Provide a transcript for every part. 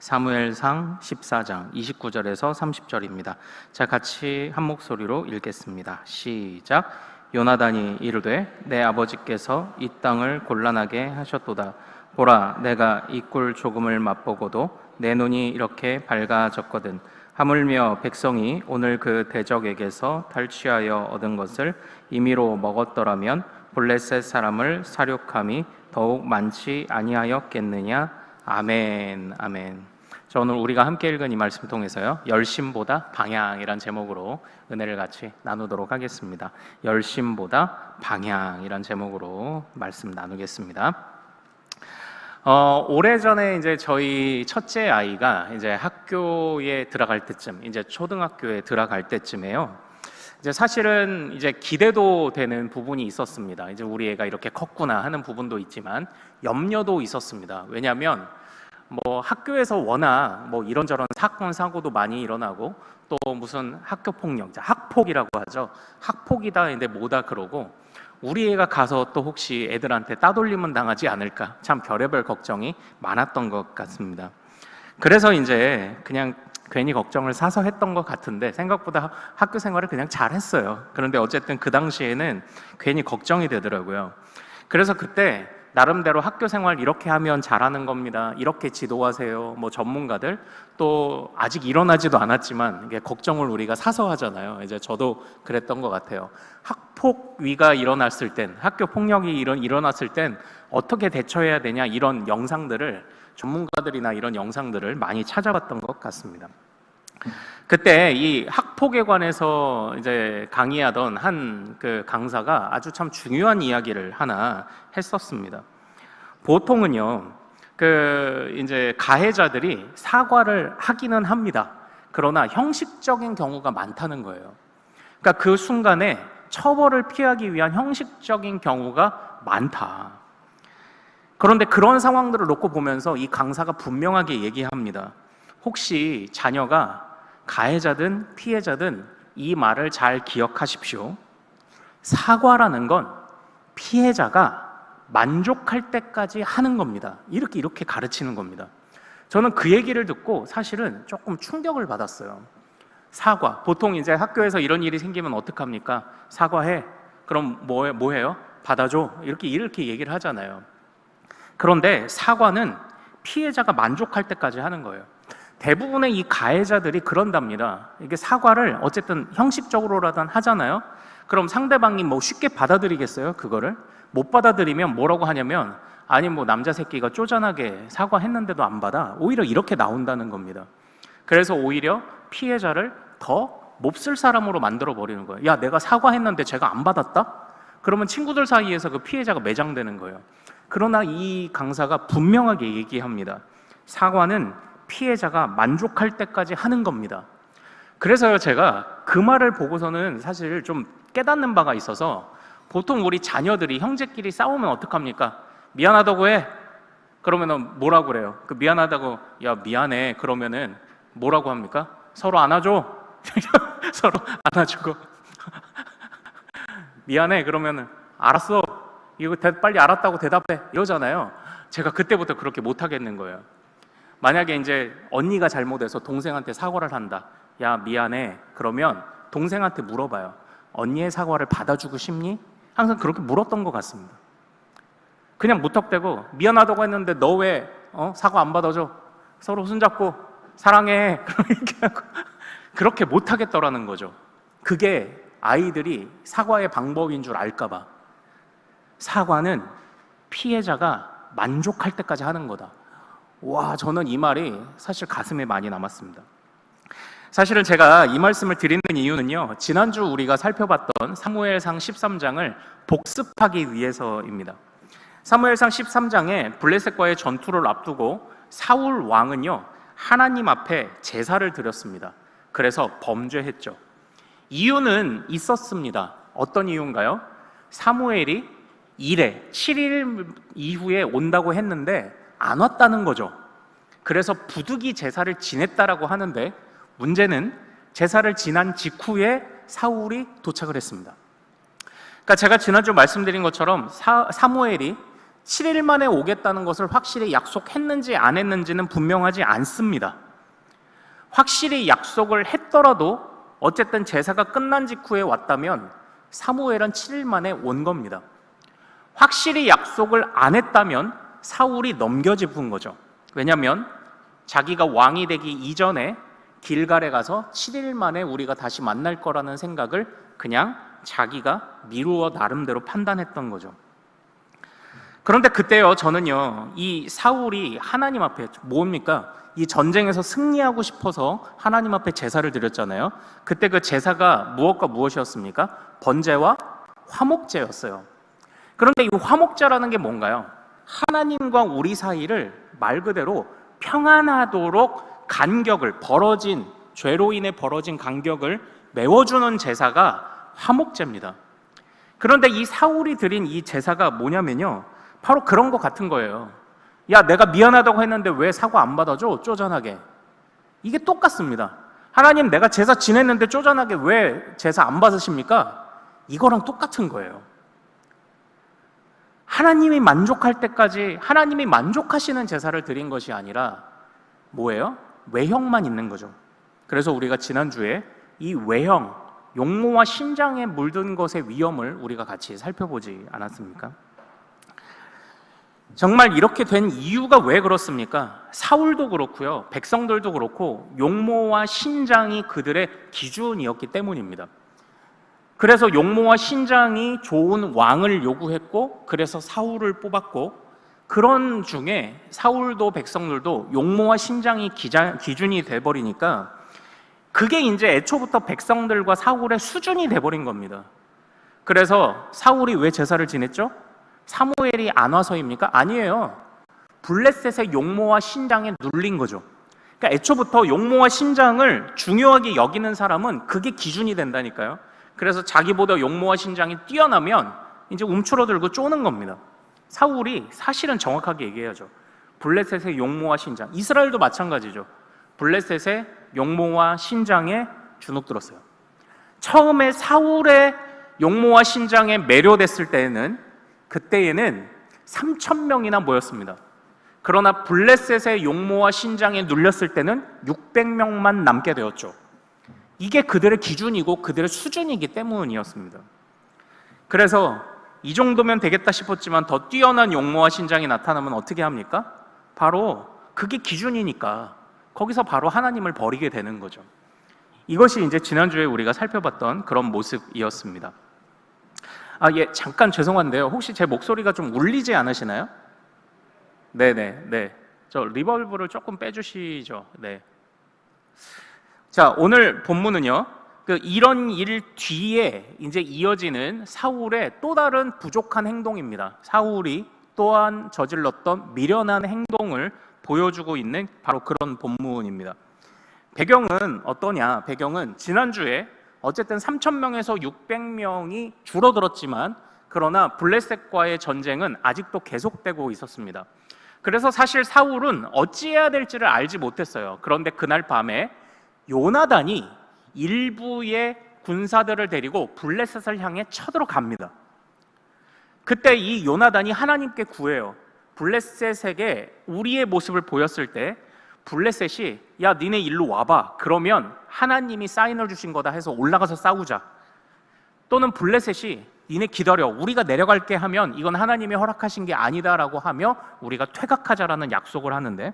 사무엘상 14장 29절에서 30절입니다. 자, 같이 한 목소리로 읽겠습니다. 시작. 요나단이 이르되 내 아버지께서 이 땅을 곤란하게 하셨도다. 보라, 내가 이 꿀 조금을 맛보고도 내 눈이 이렇게 밝아졌거든. 하물며 백성이 오늘 그 대적에게서 탈취하여 얻은 것을 임의로 먹었더라면 블레셋 사람을 사륙함이 더욱 많지 아니하였겠느냐. 아멘. 아멘. 자, 오늘 우리가 함께 읽은 이 말씀 통해서요, 열심보다 방향이란 제목으로 은혜를 같이 나누도록 하겠습니다. 열심보다 방향이란 제목으로 말씀 나누겠습니다. 오래전에 이제 저희 첫째 아이가 이제 학교에 들어갈 때쯤, 이제 초등학교에 들어갈 때쯤에요, 이제 사실은 이제 기대도 되는 부분이 있었습니다. 이제 우리 애가 이렇게 컸구나 하는 부분도 있지만 염려도 있었습니다. 왜냐하면 뭐 학교에서 워낙 뭐 이런저런 사건 사고도 많이 일어나고, 또 무슨 학교 폭력, 학폭이라고 하죠. 학폭이다 근데 뭐다 그러고, 우리 애가 가서 또 혹시 애들한테 따돌림은 당하지 않을까, 참 별의별 걱정이 많았던 것 같습니다. 그래서 이제 그냥 괜히 걱정을 사서 했던 것 같은데 생각보다 학교 생활을 그냥 잘했어요. 그런데 어쨌든 그 당시에는 괜히 걱정이 되더라고요. 그래서 그때 나름대로 학교 생활 이렇게 하면 잘하는 겁니다, 이렇게 지도하세요, 뭐 전문가들, 또 아직 일어나지도 않았지만 이게 걱정을 우리가 사서 하잖아요. 이제 저도 그랬던 것 같아요. 학폭 위가 일어났을 땐, 학교 폭력이 일어났을 땐 어떻게 대처해야 되냐, 이런 영상들을, 전문가들이나 이런 영상들을 많이 찾아봤던 것 같습니다. 그때 이 학폭에 관해서 이제 강의하던 한 그 강사가 아주 참 중요한 이야기를 하나 했었습니다. 보통은요, 그 이제 가해자들이 사과를 하기는 합니다. 그러나 형식적인 경우가 많다는 거예요. 그러니까 그 순간에 처벌을 피하기 위한 형식적인 경우가 많다. 그런데 그런 상황들을 놓고 보면서 이 강사가 분명하게 얘기합니다. 혹시 자녀가 가해자든 피해자든 이 말을 잘 기억하십시오. 사과라는 건 피해자가 만족할 때까지 하는 겁니다. 이렇게 가르치는 겁니다. 저는 그 얘기를 듣고 사실은 조금 충격을 받았어요. 사과, 보통 이제 학교에서 이런 일이 생기면 어떡합니까? 사과해. 그럼 뭐 해요? 받아줘. 이렇게 얘기를 하잖아요. 그런데 사과는 피해자가 만족할 때까지 하는 거예요. 대부분의 이 가해자들이 그런답니다. 이게 사과를 어쨌든 형식적으로라도 하잖아요. 그럼 상대방이 뭐 쉽게 받아들이겠어요? 그거를 못 받아들이면 뭐라고 하냐면, 아니 뭐 남자 새끼가 쪼잔하게 사과했는데도 안 받아, 오히려 이렇게 나온다는 겁니다. 그래서 오히려 피해자를 더 몹쓸 사람으로 만들어 버리는 거예요. 야, 내가 사과했는데 제가 안 받았다? 그러면 친구들 사이에서 그 피해자가 매장되는 거예요. 그러나 이 강사가 분명하게 얘기합니다. 사과는 피해자가 만족할 때까지 하는 겁니다. 그래서요, 제가 그 말을 보고서는 사실 좀 깨닫는 바가 있어서, 보통 우리 자녀들이 형제끼리 싸우면 어떡합니까? 미안하다고 해. 그러면은 뭐라고 그래요? 그 미안하다고, 야 미안해, 그러면은 뭐라고 합니까? 서로 안아줘. 서로 안아주고 미안해 그러면은 알았어, 이거 빨리 알았다고 대답해, 이러잖아요. 제가 그때부터 그렇게 못 하겠는 거예요. 만약에 이제 언니가 잘못해서 동생한테 사과를 한다. 야 미안해. 그러면 동생한테 물어봐요. 언니의 사과를 받아주고 싶니? 항상 그렇게 물었던 것 같습니다. 그냥 무턱대고 미안하다고 했는데 너 왜 사과 안 받아줘? 서로 손잡고 사랑해. 그렇게 하고 그렇게 못 하겠더라는 거죠. 그게 아이들이 사과의 방법인 줄 알까 봐. 사과는 피해자가 만족할 때까지 하는 거다. 와, 저는 이 말이 사실 가슴에 많이 남았습니다. 사실은 제가 이 말씀을 드리는 이유는요, 지난주 우리가 살펴봤던 사무엘상 13장을 복습하기 위해서입니다. 사무엘상 13장에 블레셋과의 전투를 앞두고 사울 왕은요, 하나님 앞에 제사를 드렸습니다. 그래서 범죄했죠. 이유는 있었습니다. 어떤 이유인가요? 사무엘이 7일 이후에 온다고 했는데 안 왔다는 거죠. 그래서 부득이 제사를 지냈다라고 하는데, 문제는 제사를 지난 직후에 사울이 도착을 했습니다. 그러니까 제가 지난주 말씀드린 것처럼 사무엘이 7일 만에 오겠다는 것을 확실히 약속했는지 안 했는지는 분명하지 않습니다. 확실히 약속을 했더라도 어쨌든 제사가 끝난 직후에 왔다면 사무엘은 7일 만에 온 겁니다. 확실히 약속을 안 했다면 사울이 넘겨짚은 거죠. 왜냐하면 자기가 왕이 되기 이전에 길갈에 가서 7일 만에 우리가 다시 만날 거라는 생각을 그냥 자기가 미루어 나름대로 판단했던 거죠. 그런데 그때요, 저는요, 이 사울이 하나님 앞에 뭡니까? 이 전쟁에서 승리하고 싶어서 하나님 앞에 제사를 드렸잖아요. 그때 그 제사가 무엇과 무엇이었습니까? 번제와 화목제였어요. 그런데 이 화목제라는 게 뭔가요? 하나님과 우리 사이를 말 그대로 평안하도록 간격을, 죄로 인해 벌어진 간격을 메워주는 제사가 화목제입니다. 그런데 이 사울이 드린 이 제사가 뭐냐면요, 바로 그런 것 같은 거예요. 야, 내가 미안하다고 했는데 왜 사과 안 받아줘? 쪼잔하게. 이게 똑같습니다. 하나님, 내가 제사 지냈는데 쪼잔하게 왜 제사 안 받으십니까? 이거랑 똑같은 거예요. 하나님이 만족할 때까지 하나님이 만족하시는 제사를 드린 것이 아니라 뭐예요? 외형만 있는 거죠. 그래서 우리가 지난주에 이 외형, 용모와 신장에 물든 것의 위험을 우리가 같이 살펴보지 않았습니까? 정말 이렇게 된 이유가 왜 그렇습니까? 사울도 그렇고요, 백성들도 그렇고 용모와 신장이 그들의 기준이었기 때문입니다. 그래서 용모와 신장이 좋은 왕을 요구했고, 그래서 사울을 뽑았고, 그런 중에 사울도 백성들도 용모와 신장이 기준이 돼버리니까 그게 이제 애초부터 백성들과 사울의 수준이 돼버린 겁니다. 그래서 사울이 왜 제사를 지냈죠? 사무엘이 안 와서입니까? 아니에요. 블레셋의 용모와 신장에 눌린 거죠. 그러니까 애초부터 용모와 신장을 중요하게 여기는 사람은 그게 기준이 된다니까요. 그래서 자기보다 용모와 신장이 뛰어나면 이제 움츠러들고 쪼는 겁니다. 사울이 사실은 정확하게 얘기해야죠. 블레셋의 용모와 신장, 이스라엘도 마찬가지죠. 블레셋의 용모와 신장에 주눅들었어요. 처음에 사울의 용모와 신장에 매료됐을 때에는 그때에는 3,000명이나 모였습니다. 그러나 블레셋의 용모와 신장에 눌렸을 때는 600명만 남게 되었죠. 이게 그들의 기준이고 그들의 수준이기 때문이었습니다. 그래서 이 정도면 되겠다 싶었지만 더 뛰어난 용모와 신장이 나타나면 어떻게 합니까? 바로 그게 기준이니까 거기서 바로 하나님을 버리게 되는 거죠. 이것이 이제 지난주에 우리가 살펴봤던 그런 모습이었습니다. 예, 잠깐 죄송한데요. 혹시 제 목소리가 좀 울리지 않으시나요? 네. 저 리버브를 조금 빼주시죠. 네. 자, 오늘 본문은요, 이런 일 뒤에 이제 이어지는 사울의 또 다른 부족한 행동입니다. 사울이 또한 저질렀던 미련한 행동을 보여주고 있는 바로 그런 본문입니다. 배경은 어떠냐? 배경은 지난주에 어쨌든 3,000명에서 600명이 줄어들었지만 그러나 블레셋과의 전쟁은 아직도 계속되고 있었습니다. 그래서 사실 사울은 어찌해야 될지를 알지 못했어요. 그런데 그날 밤에 요나단이 일부의 군사들을 데리고 블레셋을 향해 쳐들어갑니다. 그때 이 요나단이 하나님께 구해요. 블레셋에게 우리의 모습을 보였을 때 블레셋이 야, 니네 일로 와봐. 그러면 하나님이 사인을 주신 거다 해서 올라가서 싸우자. 또는 블레셋이 니네 기다려. 우리가 내려갈게 하면 이건 하나님이 허락하신 게 아니다라고 하며 우리가 퇴각하자라는 약속을 하는데,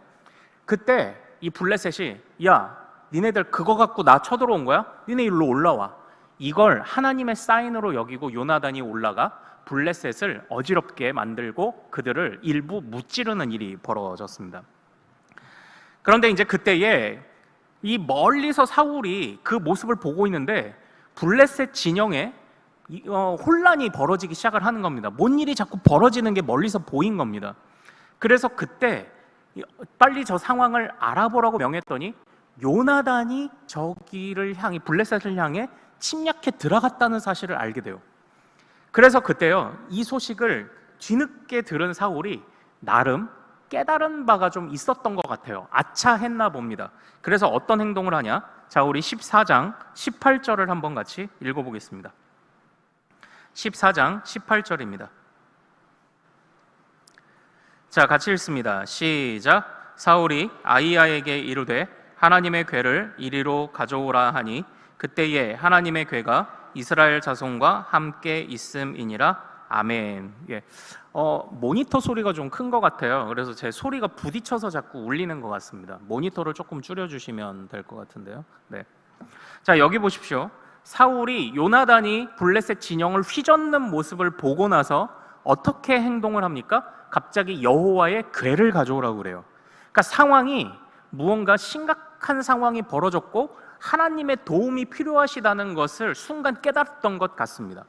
그때 이 블레셋이 야, 니네들 그거 갖고 나 쳐들어온 거야? 니네 일로 올라와. 이걸 하나님의 사인으로 여기고 요나단이 올라가 블레셋을 어지럽게 만들고 그들을 일부 무찌르는 일이 벌어졌습니다. 그런데 이제 그때에 이 멀리서 사울이 그 모습을 보고 있는데 블레셋 진영에 혼란이 벌어지기 시작을 하는 겁니다. 뭔 일이 자꾸 벌어지는 게 멀리서 보인 겁니다. 그래서 그때 빨리 저 상황을 알아보라고 명했더니 요나단이 저기를 향해, 블레셋을 향해 침략해 들어갔다는 사실을 알게 돼요. 그래서 그때요, 이 소식을 뒤늦게 들은 사울이 나름 깨달은 바가 좀 있었던 것 같아요. 아차했나 봅니다. 그래서 어떤 행동을 하냐? 자, 우리 14장 18절을 한번 같이 읽어보겠습니다. 14장 18절입니다. 자, 같이 읽습니다. 시작. 사울이 아히야에게 이르되 하나님의 궤를 이리로 가져오라 하니 그때에 하나님의 궤가 이스라엘 자손과 함께 있음이니라. 아멘. 예. 모니터 소리가 좀 큰 것 같아요. 그래서 제 소리가 부딪혀서 자꾸 울리는 것 같습니다. 모니터를 조금 줄여주시면 될 것 같은데요. 네. 자, 여기 보십시오. 사울이 요나단이 블레셋 진영을 휘젓는 모습을 보고 나서 어떻게 행동을 합니까? 갑자기 여호와의 궤를 가져오라고 그래요. 그러니까 상황이 무언가 심각한 상황이 벌어졌고 하나님의 도움이 필요하시다는 것을 순간 깨달았던 것 같습니다.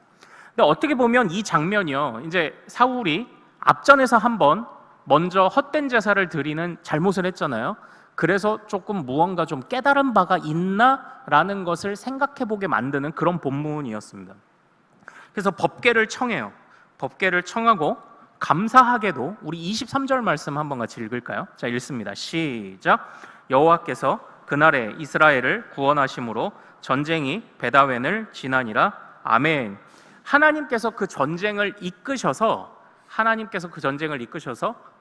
근데 어떻게 보면 이 장면이요, 이제 사울이 앞전에서 한번 먼저 헛된 제사를 드리는 잘못을 했잖아요. 그래서 조금 무언가 좀 깨달은 바가 있나라는 것을 생각해 보게 만드는 그런 본문이었습니다. 그래서 법궤를 청해요. 법궤를 청하고 감사하게도 우리 23절 말씀 한번 같이 읽을까요? 자, 읽습니다. 시작. 여호와께서 그날에 이스라엘을 구원하심으로 전쟁이 베다웬을 지나니라. 아멘. 하나님께서 그 전쟁을 이끄셔서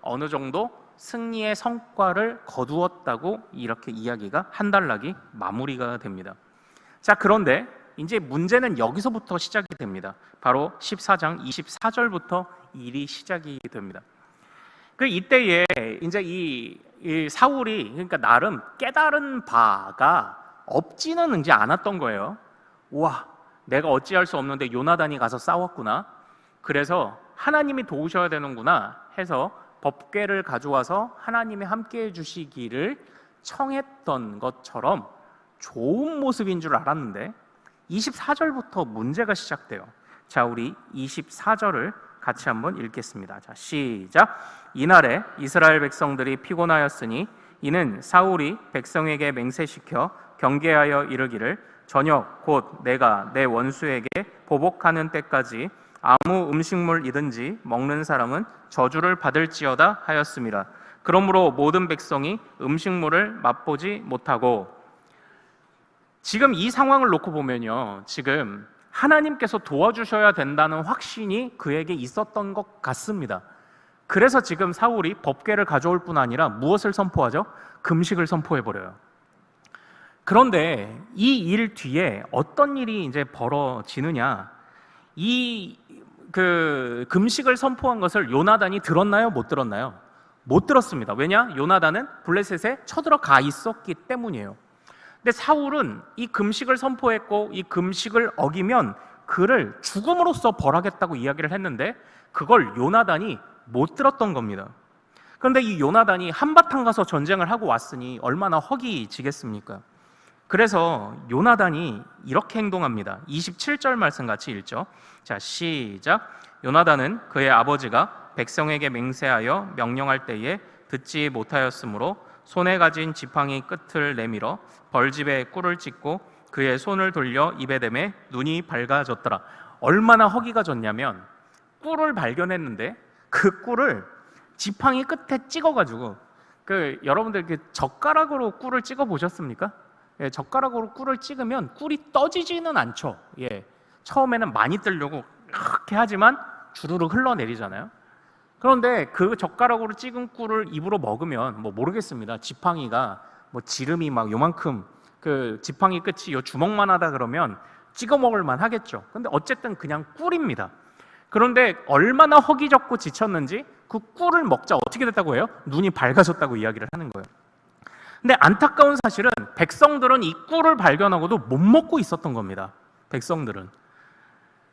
어느 정도 승리의 성과를 거두었다고 이렇게 이야기가 한 단락이 마무리가 됩니다. 자, 그런데 이제 문제는 여기서부터 시작이 됩니다. 바로 14장 24절부터 일이 시작이 됩니다. 그 이때에 이제 이 사울이 그러니까 나름 깨달은 바가 없지는 이제 않았던 거예요. 우와, 내가 어찌할 수 없는데 요나단이 가서 싸웠구나. 그래서 하나님이 도우셔야 되는구나 해서 법궤를 가져와서 하나님이 함께해 주시기를 청했던 것처럼 좋은 모습인 줄 알았는데 24절부터 문제가 시작돼요. 자, 우리 24절을 같이 한번 읽겠습니다. 자, 시작. 이날에 이스라엘 백성들이 피곤하였으니 이는 사울이 백성에게 맹세시켜 경계하여 이르기를 저녁 곧 내가 내 원수에게 보복하는 때까지 아무 음식물이든지 먹는 사람은 저주를 받을지어다 하였습니다. 그러므로 모든 백성이 음식물을 맛보지 못하고, 지금 이 상황을 놓고 보면요, 지금 하나님께서 도와주셔야 된다는 확신이 그에게 있었던 것 같습니다. 그래서 지금 사울이 법궤를 가져올 뿐 아니라 무엇을 선포하죠? 금식을 선포해버려요. 그런데 이 일 뒤에 어떤 일이 이제 벌어지느냐, 금식을 선포한 것을 요나단이 들었나요? 못 들었나요? 못 들었습니다. 왜냐? 요나단은 블레셋에 쳐들어가 있었기 때문이에요. 근데 사울은 이 금식을 선포했고 이 금식을 어기면 그를 죽음으로써 벌하겠다고 이야기를 했는데 그걸 요나단이 못 들었던 겁니다. 그런데 이 요나단이 한바탕 가서 전쟁을 하고 왔으니 얼마나 허기지겠습니까? 그래서 요나단이 이렇게 행동합니다. 27절 말씀 같이 읽죠. 자, 시작. 요나단은 그의 아버지가 백성에게 맹세하여 명령할 때에 듣지 못하였으므로 손에 가진 지팡이 끝을 내밀어 벌집에 꿀을 찍고 그의 손을 돌려 입에 대매 눈이 밝아졌더라. 얼마나 허기가 졌냐면 꿀을 발견했는데 그 꿀을 지팡이 끝에 찍어가지고, 여러분들 젓가락으로 꿀을 찍어 보셨습니까? 예, 젓가락으로 꿀을 찍으면 꿀이 떠지지는 않죠. 예, 처음에는 많이 뜨려고 이렇게 하지만 주르륵 흘러내리잖아요. 그런데 그 젓가락으로 찍은 꿀을 입으로 먹으면 모르겠습니다. 지팡이가 지름이 막 요만큼, 그 지팡이 끝이 요 주먹만 하다 그러면 찍어 먹을 만 하겠죠. 근데 어쨌든 그냥 꿀입니다. 그런데 얼마나 허기졌고 지쳤는지 그 꿀을 먹자 어떻게 됐다고 해요? 눈이 밝아졌다고 이야기를 하는 거예요. 근데 안타까운 사실은 백성들은 이 꿀을 발견하고도 못 먹고 있었던 겁니다. 백성들은.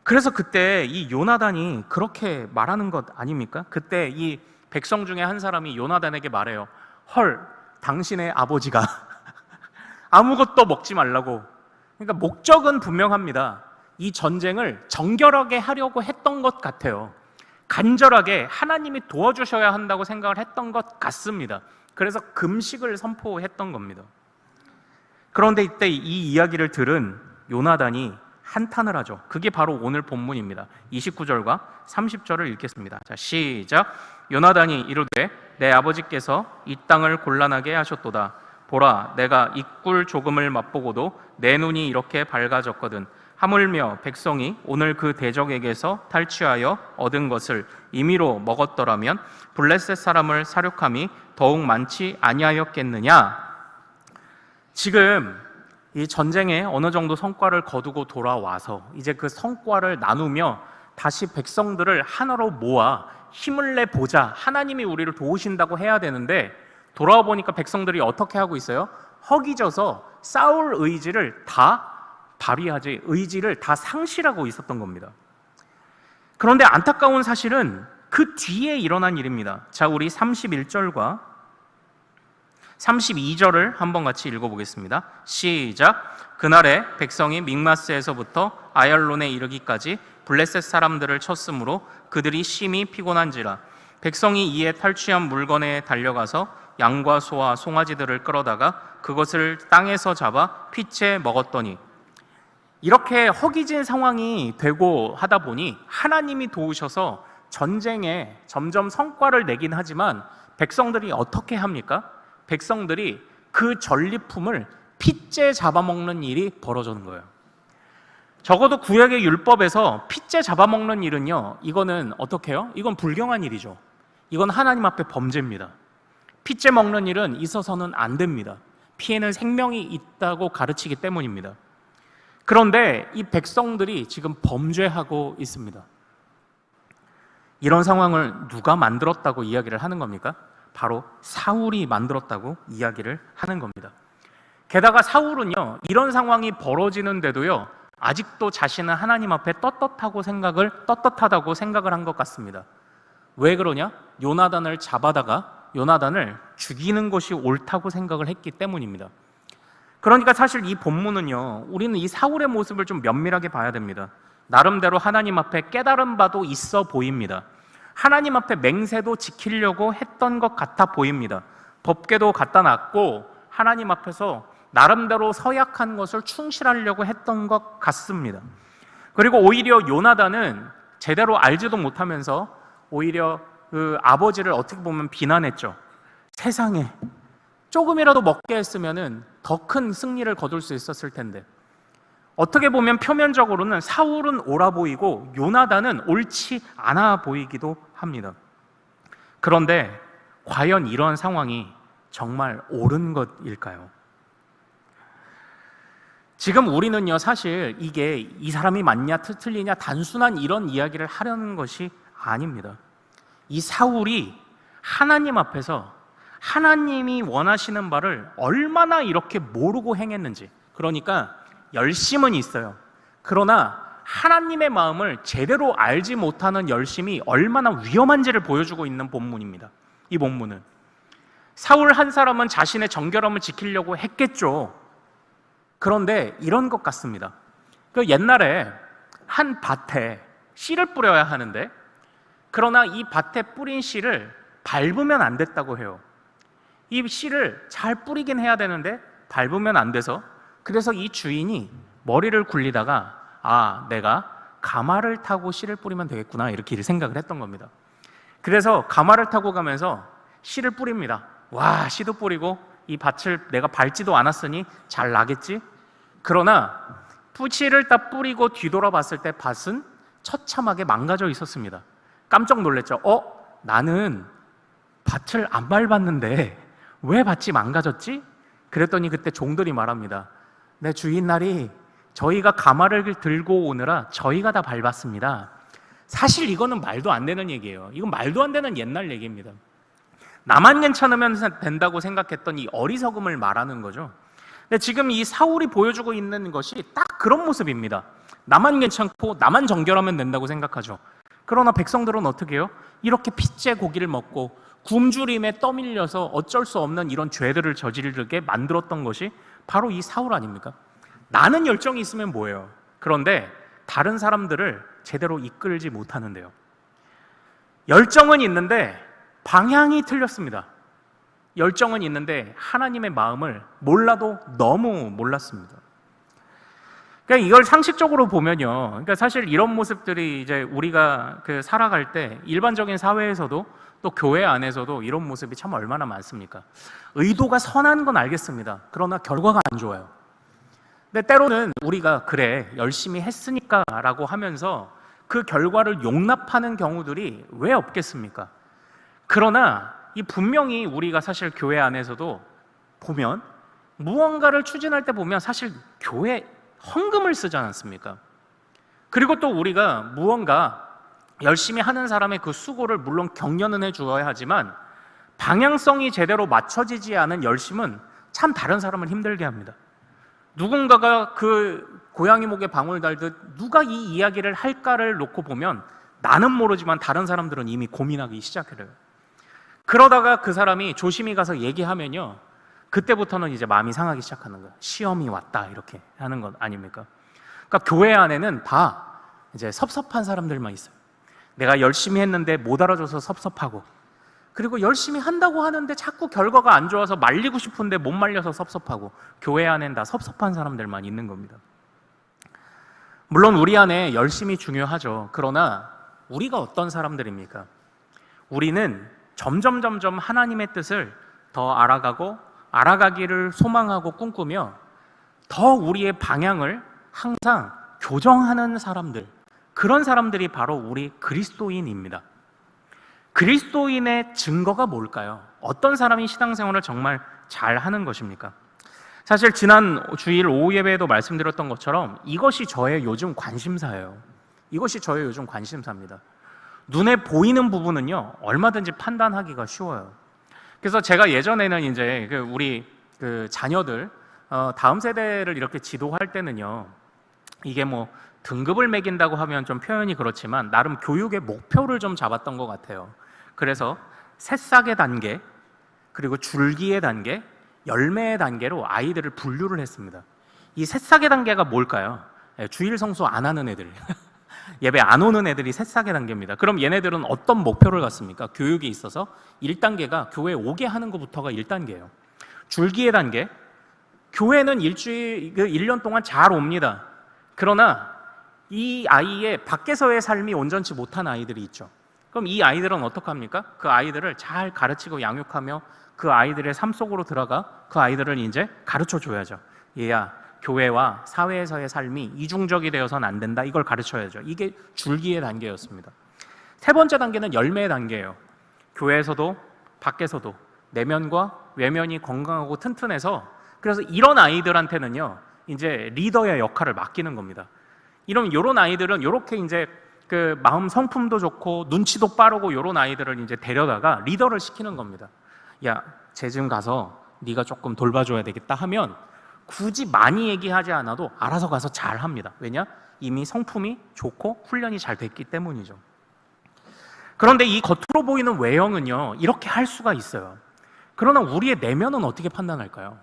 그래서 그때 이 요나단이 그렇게 말하는 것 아닙니까? 그때 이 백성 중에 한 사람이 요나단에게 말해요. 헐, 당신의 아버지가 아무것도 먹지 말라고. 그러니까 목적은 분명합니다. 이 전쟁을 정결하게 하려고 했던 것 같아요. 간절하게 하나님이 도와주셔야 한다고 생각을 했던 것 같습니다. 그래서 금식을 선포했던 겁니다. 그런데 이때 이 이야기를 들은 요나단이 한탄을 하죠. 그게 바로 오늘 본문입니다. 29절과 30절을 읽겠습니다. 자, 시작. 요나단이 이르되 내 아버지께서 이 땅을 곤란하게 하셨도다. 보라, 내가 이 꿀 조금을 맛보고도 내 눈이 이렇게 밝아졌거든. 하물며 백성이 오늘 그 대적에게서 탈취하여 얻은 것을 임의로 먹었더라면 블레셋 사람을 사륙함이 더욱 많지 아니하였겠느냐. 지금 이 전쟁에 어느 정도 성과를 거두고 돌아와서 이제 그 성과를 나누며 다시 백성들을 하나로 모아 힘을 내 보자, 하나님이 우리를 도우신다고 해야 되는데, 돌아와 보니까 백성들이 어떻게 하고 있어요? 허기져서 싸울 의지를 다 발휘하지, 의지를 다 상실하고 있었던 겁니다. 그런데 안타까운 사실은 그 뒤에 일어난 일입니다. 자, 우리 31절과 32절을 한번 같이 읽어보겠습니다. 시작. 그날에 백성이 믹마스에서부터 아얄론에 이르기까지 블레셋 사람들을 쳤으므로 그들이 심히 피곤한지라. 백성이 이에 탈취한 물건에 달려가서 양과 소와 송아지들을 끌어다가 그것을 땅에서 잡아 피채 먹었더니, 이렇게 허기진 상황이 되고 하다 보니 하나님이 도우셔서 전쟁에 점점 성과를 내긴 하지만 백성들이 어떻게 합니까? 백성들이 그 전리품을 핏째 잡아먹는 일이 벌어지는 거예요. 적어도 구약의 율법에서 핏째 잡아먹는 일은요, 이거는 어떻게 해요? 이건 불경한 일이죠. 이건 하나님 앞에 범죄입니다. 핏째 먹는 일은 있어서는 안 됩니다. 피에는 생명이 있다고 가르치기 때문입니다. 그런데 이 백성들이 지금 범죄하고 있습니다. 이런 상황을 누가 만들었다고 이야기를 하는 겁니까? 바로 사울이 만들었다고 이야기를 하는 겁니다. 게다가 사울은요, 이런 상황이 벌어지는데도요, 아직도 자신은 하나님 앞에 떳떳하다고 생각을 한 것 같습니다. 왜 그러냐? 요나단을 잡아다가 요나단을 죽이는 것이 옳다고 생각을 했기 때문입니다. 그러니까 사실 이 본문은요, 우리는 이 사울의 모습을 좀 면밀하게 봐야 됩니다. 나름대로 하나님 앞에 깨달은 바도 있어 보입니다. 하나님 앞에 맹세도 지키려고 했던 것 같아 보입니다. 법궤도 갖다 놨고 하나님 앞에서 나름대로 서약한 것을 충실하려고 했던 것 같습니다. 그리고 오히려 요나단은 제대로 알지도 못하면서 오히려 그 아버지를 어떻게 보면 비난했죠. 세상에 조금이라도 먹게 했으면 더 큰 승리를 거둘 수 있었을 텐데, 어떻게 보면 표면적으로는 사울은 옳아 보이고 요나단은 옳지 않아 보이기도 합니다. 그런데 과연 이러한 상황이 정말 옳은 것일까요? 지금 우리는요, 사실 이게 이 사람이 맞냐 틀리냐 단순한 이런 이야기를 하려는 것이 아닙니다. 이 사울이 하나님 앞에서 하나님이 원하시는 바를 얼마나 이렇게 모르고 행했는지, 그러니까 열심은 있어요. 그러나 하나님의 마음을 제대로 알지 못하는 열심이 얼마나 위험한지를 보여주고 있는 본문입니다. 이 본문은 사울 한 사람은 자신의 정결함을 지키려고 했겠죠. 그런데 이런 것 같습니다. 그 옛날에 한 밭에 씨를 뿌려야 하는데, 그러나 이 밭에 뿌린 씨를 밟으면 안 됐다고 해요. 이 씨를 잘 뿌리긴 해야 되는데 밟으면 안 돼서, 그래서 이 주인이 머리를 굴리다가 내가 가마를 타고 씨를 뿌리면 되겠구나, 이렇게 생각을 했던 겁니다. 그래서 가마를 타고 가면서 씨를 뿌립니다. 와, 씨도 뿌리고 이 밭을 내가 밟지도 않았으니 잘 나겠지? 그러나 씨를 딱 뿌리고 뒤돌아봤을 때 밭은 처참하게 망가져 있었습니다. 깜짝 놀랐죠. 나는 밭을 안 밟았는데 왜 밭이 망가졌지? 그랬더니 그때 종들이 말합니다. 네, 주인날이 저희가 가마를 들고 오느라 저희가 다 밟았습니다. 사실 이거는 말도 안 되는 얘기예요. 이건 말도 안 되는 옛날 얘기입니다. 나만 괜찮으면 된다고 생각했던 이 어리석음을 말하는 거죠. 근데 지금 이 사울이 보여주고 있는 것이 딱 그런 모습입니다. 나만 괜찮고 나만 정결하면 된다고 생각하죠. 그러나 백성들은 어떻게 해요? 이렇게 핏째 고기를 먹고 굶주림에 떠밀려서 어쩔 수 없는 이런 죄들을 저지르게 만들었던 것이 바로 이 사울 아닙니까? 나는 열정이 있으면 뭐예요? 그런데 다른 사람들을 제대로 이끌지 못하는데요. 열정은 있는데 방향이 틀렸습니다. 열정은 있는데 하나님의 마음을 몰라도 너무 몰랐습니다. 그러니까 이걸 상식적으로 보면요, 그러니까 사실 이런 모습들이 이제 우리가 살아갈 때 일반적인 사회에서도 또 교회 안에서도 이런 모습이 참 얼마나 많습니까? 의도가 선한 건 알겠습니다. 그러나 결과가 안 좋아요. 근데 때로는 우리가 그래 열심히 했으니까 라고 하면서 그 결과를 용납하는 경우들이 왜 없겠습니까? 그러나 이 분명히 우리가 사실 교회 안에서도 보면 무언가를 추진할 때 보면 사실 교회 헌금을 쓰지 않습니까? 그리고 또 우리가 무언가 열심히 하는 사람의 그 수고를 물론 격려는 해주어야 하지만 방향성이 제대로 맞춰지지 않은 열심은 참 다른 사람을 힘들게 합니다. 누군가가 그 고양이 목에 방울 달듯 누가 이 이야기를 할까를 놓고 보면 나는 모르지만 다른 사람들은 이미 고민하기 시작해요. 그러다가 그 사람이 조심히 가서 얘기하면요, 그때부터는 이제 마음이 상하기 시작하는 거예요. 시험이 왔다 이렇게 하는 것 아닙니까? 그러니까 교회 안에는 다 이제 섭섭한 사람들만 있어요. 내가 열심히 했는데 못 알아줘서 섭섭하고, 그리고 열심히 한다고 하는데 자꾸 결과가 안 좋아서 말리고 싶은데 못 말려서 섭섭하고, 교회 안엔 다 섭섭한 사람들만 있는 겁니다. 물론 우리 안에 열심히 중요하죠. 그러나 우리가 어떤 사람들입니까? 우리는 점점 하나님의 뜻을 더 알아가기를 소망하고 꿈꾸며 더 우리의 방향을 항상 교정하는 사람들, 그런 사람들이 바로 우리 그리스도인입니다. 그리스도인의 증거가 뭘까요? 어떤 사람이 신앙생활을 정말 잘 하는 것입니까? 사실 지난 주일 오후 예배에도 말씀드렸던 것처럼 이것이 저의 요즘 관심사예요. 이것이 저의 요즘 관심사입니다. 눈에 보이는 부분은요, 얼마든지 판단하기가 쉬워요. 그래서 제가 예전에는 이제 우리 자녀들 다음 세대를 이렇게 지도할 때는요, 이게 뭐 등급을 매긴다고 하면 좀 표현이 그렇지만 나름 교육의 목표를 좀 잡았던 것 같아요. 그래서 새싹의 단계, 그리고 줄기의 단계, 열매의 단계로 아이들을 분류를 했습니다. 이 새싹의 단계가 뭘까요? 주일 성수 안 하는 애들, 예배 안 오는 애들이 새싹의 단계입니다. 그럼 얘네들은 어떤 목표를 갖습니까? 교육에 있어서 1단계가 교회 오게 하는 것부터가 1단계예요. 줄기의 단계, 교회는 1년 동안 잘 옵니다. 그러나 이 아이의 밖에서의 삶이 온전치 못한 아이들이 있죠. 그럼 이 아이들은 어떡합니까? 그 아이들을 잘 가르치고 양육하며 그 아이들의 삶 속으로 들어가 그 아이들을 이제 가르쳐 줘야죠. 얘야, 교회와 사회에서의 삶이 이중적이 되어서는 안 된다. 이걸 가르쳐야죠. 이게 줄기의 단계였습니다. 세 번째 단계는 열매의 단계예요. 교회에서도 밖에서도 내면과 외면이 건강하고 튼튼해서, 그래서 이런 아이들한테는요, 이제 리더의 역할을 맡기는 겁니다. 이런 아이들은 이렇게 이제 그 마음 성품도 좋고 눈치도 빠르고 이런 아이들을 이제 데려다가 리더를 시키는 겁니다. 야, 쟤 좀 가서 네가 조금 돌봐줘야 되겠다 하면 굳이 많이 얘기하지 않아도 알아서 가서 잘 합니다. 왜냐? 이미 성품이 좋고 훈련이 잘 됐기 때문이죠. 그런데 이 겉으로 보이는 외형은요, 이렇게 할 수가 있어요. 그러나 우리의 내면은 어떻게 판단할까요?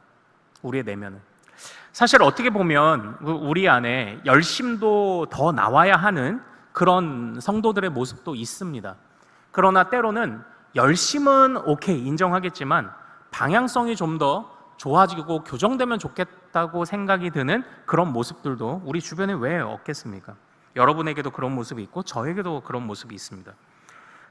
우리의 내면은 사실 어떻게 보면 우리 안에 열심도 더 나와야 하는 그런 성도들의 모습도 있습니다. 그러나 때로는 열심은 오케이, 인정하겠지만 방향성이 좀 더 좋아지고 교정되면 좋겠다고 생각이 드는 그런 모습들도 우리 주변에 왜 없겠습니까? 여러분에게도 그런 모습이 있고 저에게도 그런 모습이 있습니다.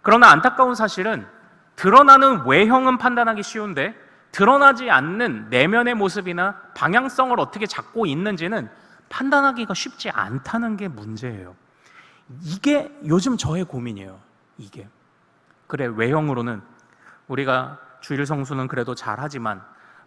그러나 안타까운 사실은 드러나는 외형은 판단하기 쉬운데 드러나지 않는 내면의 모습이나 방향성을 어떻게 잡고 있는지는 판단하기가 쉽지 않다는 게 문제예요. 이게 요즘 저의 고민이에요. 이게. 그래, 외형으로는 우리가 주일 성수는 그래도 잘하지만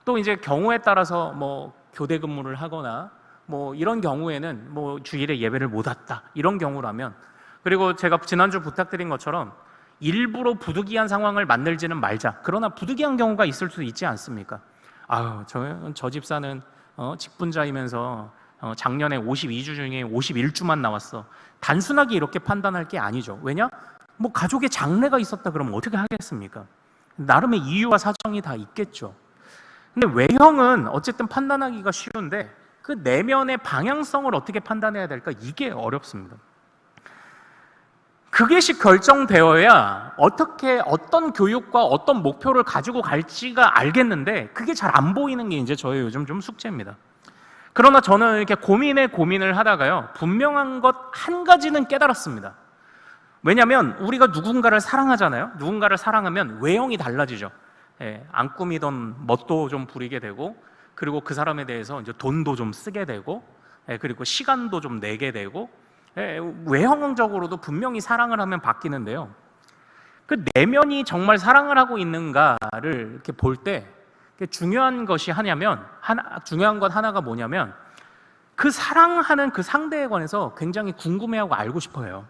또 이제 경우에 따라서 뭐 교대 근무를 하거나 뭐 이런 경우에는 뭐 주일에 예배를 못 왔다 이런 경우라면, 그리고 제가 지난주 부탁드린 것처럼 일부러 부득이한 상황을 만들지는 말자. 그러나 부득이한 경우가 있을 수도 있지 않습니까? 아유, 저 집사는 직분자이면서 작년에 52주 중에 51주만 나왔어. 단순하게 이렇게 판단할 게 아니죠. 왜냐? 뭐 가족의 장례가 있었다 그러면 어떻게 하겠습니까? 나름의 이유와 사정이 다 있겠죠. 근데 외형은 어쨌든 판단하기가 쉬운데 그 내면의 방향성을 어떻게 판단해야 될까? 이게 어렵습니다. 그것이 결정되어야 어떤 교육과 어떤 목표를 가지고 갈지가 알겠는데 그게 잘 안 보이는 게 이제 저의 요즘 좀 숙제입니다. 그러나 저는 이렇게 고민을 하다가요, 분명한 것 한 가지는 깨달았습니다. 왜냐하면 우리가 누군가를 사랑하잖아요. 누군가를 사랑하면 외형이 달라지죠. 안 꾸미던 멋도 좀 부리게 되고, 그리고 그 사람에 대해서 이제 돈도 좀 쓰게 되고, 그리고 시간도 좀 내게 되고, 외형적으로도 분명히 사랑을 하면 바뀌는데요. 그 내면이 정말 사랑을 하고 있는가를 이렇게 볼 때 중요한 것이 중요한 것 하나가 뭐냐면, 그 사랑하는 그 상대에 관해서 굉장히 궁금해하고 알고 싶어해요.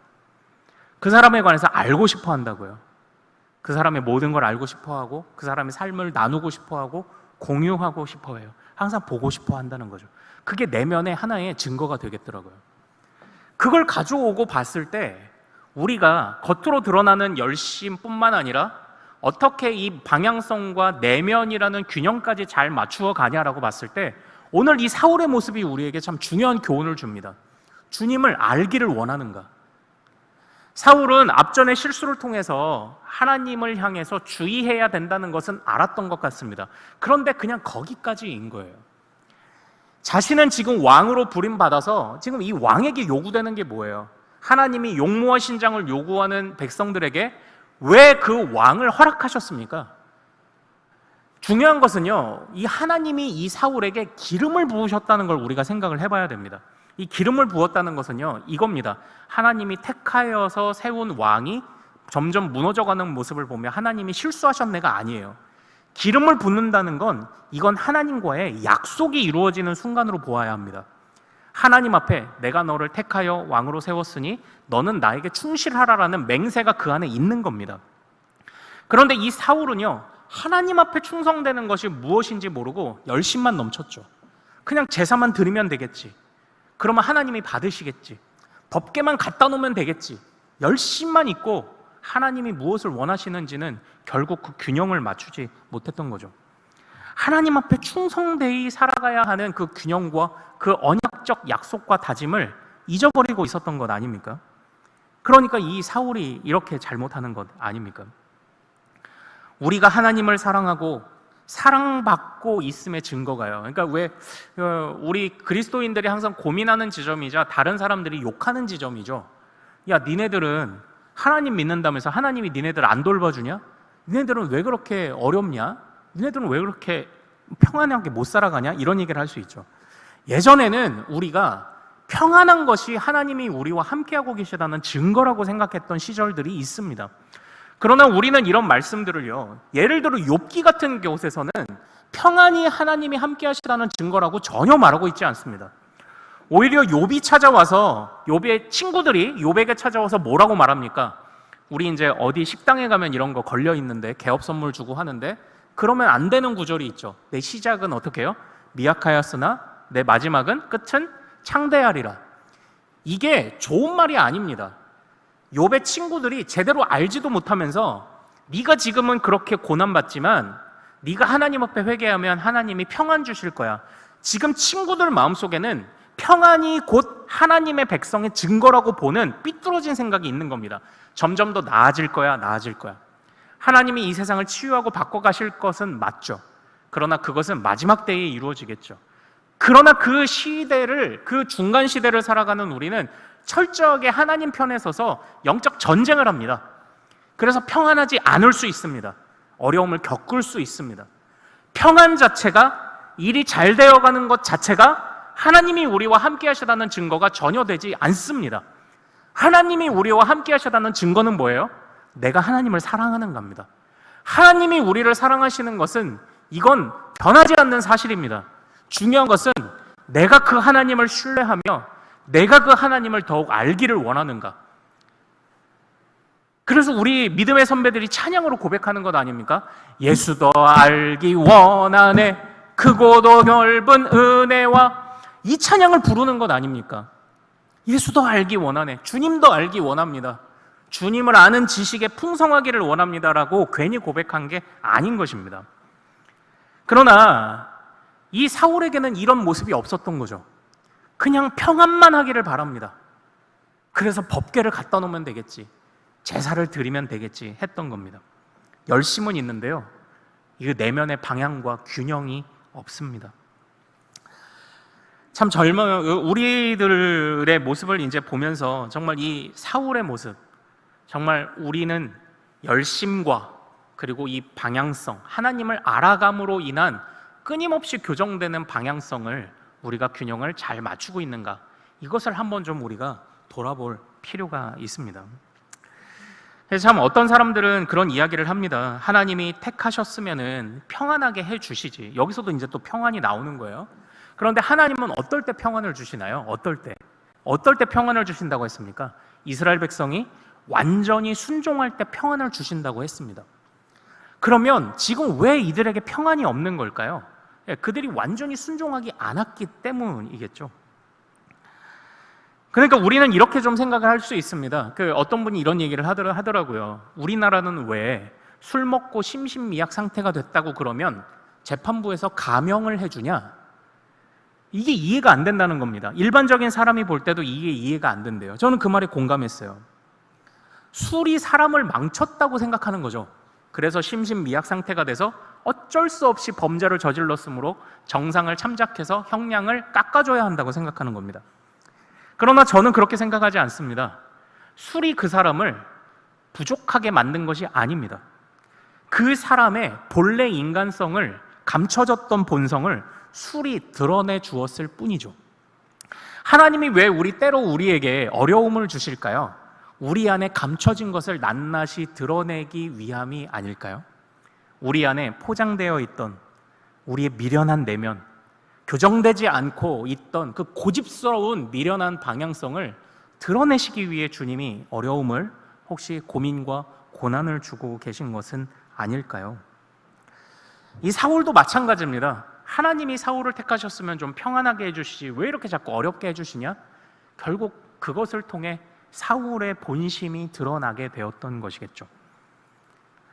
그 사람에 관해서 알고 싶어 한다고요. 그 사람의 모든 걸 알고 싶어 하고, 그 사람의 삶을 나누고 싶어 하고, 공유하고 싶어 해요. 항상 보고 싶어 한다는 거죠. 그게 내면의 하나의 증거가 되겠더라고요. 그걸 가져오고 봤을 때 우리가 겉으로 드러나는 열심뿐만 아니라 어떻게 이 방향성과 내면이라는 균형까지 잘 맞추어 가냐라고 봤을 때, 오늘 이 사울의 모습이 우리에게 참 중요한 교훈을 줍니다. 주님을 알기를 원하는가? 사울은 앞전의 실수를 통해서 하나님을 향해서 주의해야 된다는 것은 알았던 것 같습니다. 그런데 그냥 거기까지인 거예요. 자신은 지금 왕으로 부림받아서 지금 이 왕에게 요구되는 게 뭐예요? 하나님이 용모와 신장을 요구하는 백성들에게 왜 그 왕을 허락하셨습니까? 중요한 것은요, 이 하나님이 이 사울에게 기름을 부으셨다는 걸 우리가 생각을 해봐야 됩니다. 이 기름을 부었다는 것은요, 이겁니다. 하나님이 택하여서 세운 왕이 점점 무너져가는 모습을 보며 하나님이 실수하셨네가 아니에요. 기름을 붓는다는 건 이건 하나님과의 약속이 이루어지는 순간으로 보아야 합니다. 하나님 앞에 내가 너를 택하여 왕으로 세웠으니 너는 나에게 충실하라라는 맹세가 그 안에 있는 겁니다. 그런데 이 사울은요, 하나님 앞에 충성되는 것이 무엇인지 모르고 열심만 넘쳤죠. 그냥 제사만 드리면 되겠지, 그러면 하나님이 받으시겠지, 법궤만 갖다 놓으면 되겠지, 열심만 있고 하나님이 무엇을 원하시는지는 결국 그 균형을 맞추지 못했던 거죠. 하나님 앞에 충성되이 살아가야 하는 그 균형과 그 언약적 약속과 다짐을 잊어버리고 있었던 것 아닙니까? 그러니까 이 사울이 이렇게 잘못하는 것 아닙니까? 우리가 하나님을 사랑하고 사랑받고 있음의 증거가요. 그러니까 왜 우리 그리스도인들이 항상 고민하는 지점이자 다른 사람들이 욕하는 지점이죠. 야, 니네들은 하나님 믿는다면서 하나님이 니네들 안 돌봐주냐? 니네들은 왜 그렇게 어렵냐? 니네들은 왜 그렇게 평안하게 못 살아가냐? 이런 얘기를 할 수 있죠. 예전에는 우리가 평안한 것이 하나님이 우리와 함께하고 계시다는 증거라고 생각했던 시절들이 있습니다. 그러나 우리는 이런 말씀들을요, 예를 들어 욥기 같은 곳에서는 평안이 하나님이 함께 하시다는 증거라고 전혀 말하고 있지 않습니다. 오히려 욥이 찾아와서, 욥의 친구들이 욥에게 찾아와서 뭐라고 말합니까? 우리 이제 어디 식당에 가면 이런 거 걸려 있는데 개업 선물 주고 하는데, 그러면 안 되는 구절이 있죠. 내 시작은 어떻게 해요? 미약하였으나 내 마지막은 끝은 창대하리라. 이게 좋은 말이 아닙니다. 욥의 친구들이 제대로 알지도 못하면서 네가 지금은 그렇게 고난받지만 네가 하나님 앞에 회개하면 하나님이 평안 주실 거야. 지금 친구들 마음속에는 평안이 곧 하나님의 백성의 증거라고 보는 삐뚤어진 생각이 있는 겁니다. 점점 더 나아질 거야, 나아질 거야. 하나님이 이 세상을 치유하고 바꿔가실 것은 맞죠. 그러나 그것은 마지막 때에 이루어지겠죠. 그러나 그 시대를, 그 중간 시대를 살아가는 우리는 철저하게 하나님 편에 서서 영적 전쟁을 합니다. 그래서 평안하지 않을 수 있습니다. 어려움을 겪을 수 있습니다. 평안 자체가, 일이 잘 되어가는 것 자체가 하나님이 우리와 함께 하시다는 증거가 전혀 되지 않습니다. 하나님이 우리와 함께 하시다는 증거는 뭐예요? 내가 하나님을 사랑하는 겁니다. 하나님이 우리를 사랑하시는 것은 이건 변하지 않는 사실입니다. 중요한 것은 내가 그 하나님을 신뢰하며 내가 그 하나님을 더욱 알기를 원하는가. 그래서 우리 믿음의 선배들이 찬양으로 고백하는 것 아닙니까? 예수 더 알기 원하네, 크고 더 넓은 은혜와, 이 찬양을 부르는 것 아닙니까? 예수 더 알기 원하네, 주님 더 알기 원합니다, 주님을 아는 지식에 풍성하기를 원합니다라고 괜히 고백한 게 아닌 것입니다. 그러나 이 사울에게는 이런 모습이 없었던 거죠. 그냥 평안만 하기를 바랍니다. 그래서 법궤를 갖다 놓으면 되겠지, 제사를 드리면 되겠지 했던 겁니다. 열심은 있는데요, 이 내면의 방향과 균형이 없습니다. 참 우리들의 모습을 이제 보면서 정말 이 사울의 모습, 정말 우리는 열심과 그리고 이 방향성, 하나님을 알아감으로 인한 끊임없이 교정되는 방향성을 우리가 균형을 잘 맞추고 있는가, 이것을 한번 좀 우리가 돌아볼 필요가 있습니다. 그래서 참 어떤 사람들은 그런 이야기를 합니다. 하나님이 택하셨으면은 평안하게 해주시지. 여기서도 이제 또 평안이 나오는 거예요. 그런데 하나님은 어떨 때 평안을 주시나요? 어떨 때 평안을 주신다고 했습니까? 이스라엘 백성이 완전히 순종할 때 평안을 주신다고 했습니다. 그러면 지금 왜 이들에게 평안이 없는 걸까요? 그들이 완전히 순종하지 않았기 때문이겠죠. 그러니까 우리는 이렇게 좀 생각을 할 수 있습니다. 어떤 분이 이런 얘기를 하더라고요. 우리나라는 왜 술 먹고 심신미약 상태가 됐다고 그러면 재판부에서 감형을 해주냐? 이게 이해가 안 된다는 겁니다. 일반적인 사람이 볼 때도 이게 이해가 안 된대요. 저는 그 말에 공감했어요. 술이 사람을 망쳤다고 생각하는 거죠. 그래서 심신미약 상태가 돼서 어쩔 수 없이 범죄를 저질렀으므로 정상을 참작해서 형량을 깎아줘야 한다고 생각하는 겁니다. 그러나 저는 그렇게 생각하지 않습니다. 술이 그 사람을 부족하게 만든 것이 아닙니다. 그 사람의 본래 인간성을, 감춰졌던 본성을 술이 드러내 주었을 뿐이죠. 하나님이 왜 때로 우리에게 어려움을 주실까요? 우리 안에 감춰진 것을 낱낱이 드러내기 위함이 아닐까요? 우리 안에 포장되어 있던 우리의 미련한 내면, 교정되지 않고 있던 그 고집스러운 미련한 방향성을 드러내시기 위해 주님이 어려움을, 혹시 고민과 고난을 주고 계신 것은 아닐까요? 이 사울도 마찬가지입니다. 하나님이 사울을 택하셨으면 좀 평안하게 해주시지 왜 이렇게 자꾸 어렵게 해주시냐? 결국 그것을 통해 사울의 본심이 드러나게 되었던 것이겠죠.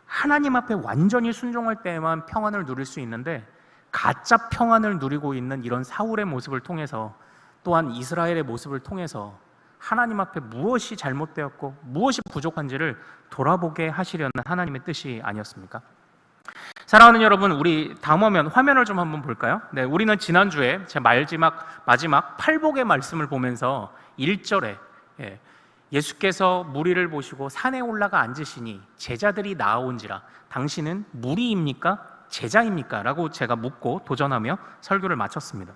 하나님 앞에 완전히 순종할 때에만 평안을 누릴 수 있는데, 가짜 평안을 누리고 있는 이런 사울의 모습을 통해서, 또한 이스라엘의 모습을 통해서 하나님 앞에 무엇이 잘못되었고 무엇이 부족한지를 돌아보게 하시려는 하나님의 뜻이 아니었습니까? 사랑하는 여러분, 우리 다음 화면을 좀 한번 볼까요? 네, 우리는 지난주에 제 마지막 팔복의 말씀을 보면서 1절에 예수께서 무리를 보시고 산에 올라가 앉으시니 제자들이 나아온지라 당신은 무리입니까? 제자입니까? 라고 제가 묻고 도전하며 설교를 마쳤습니다.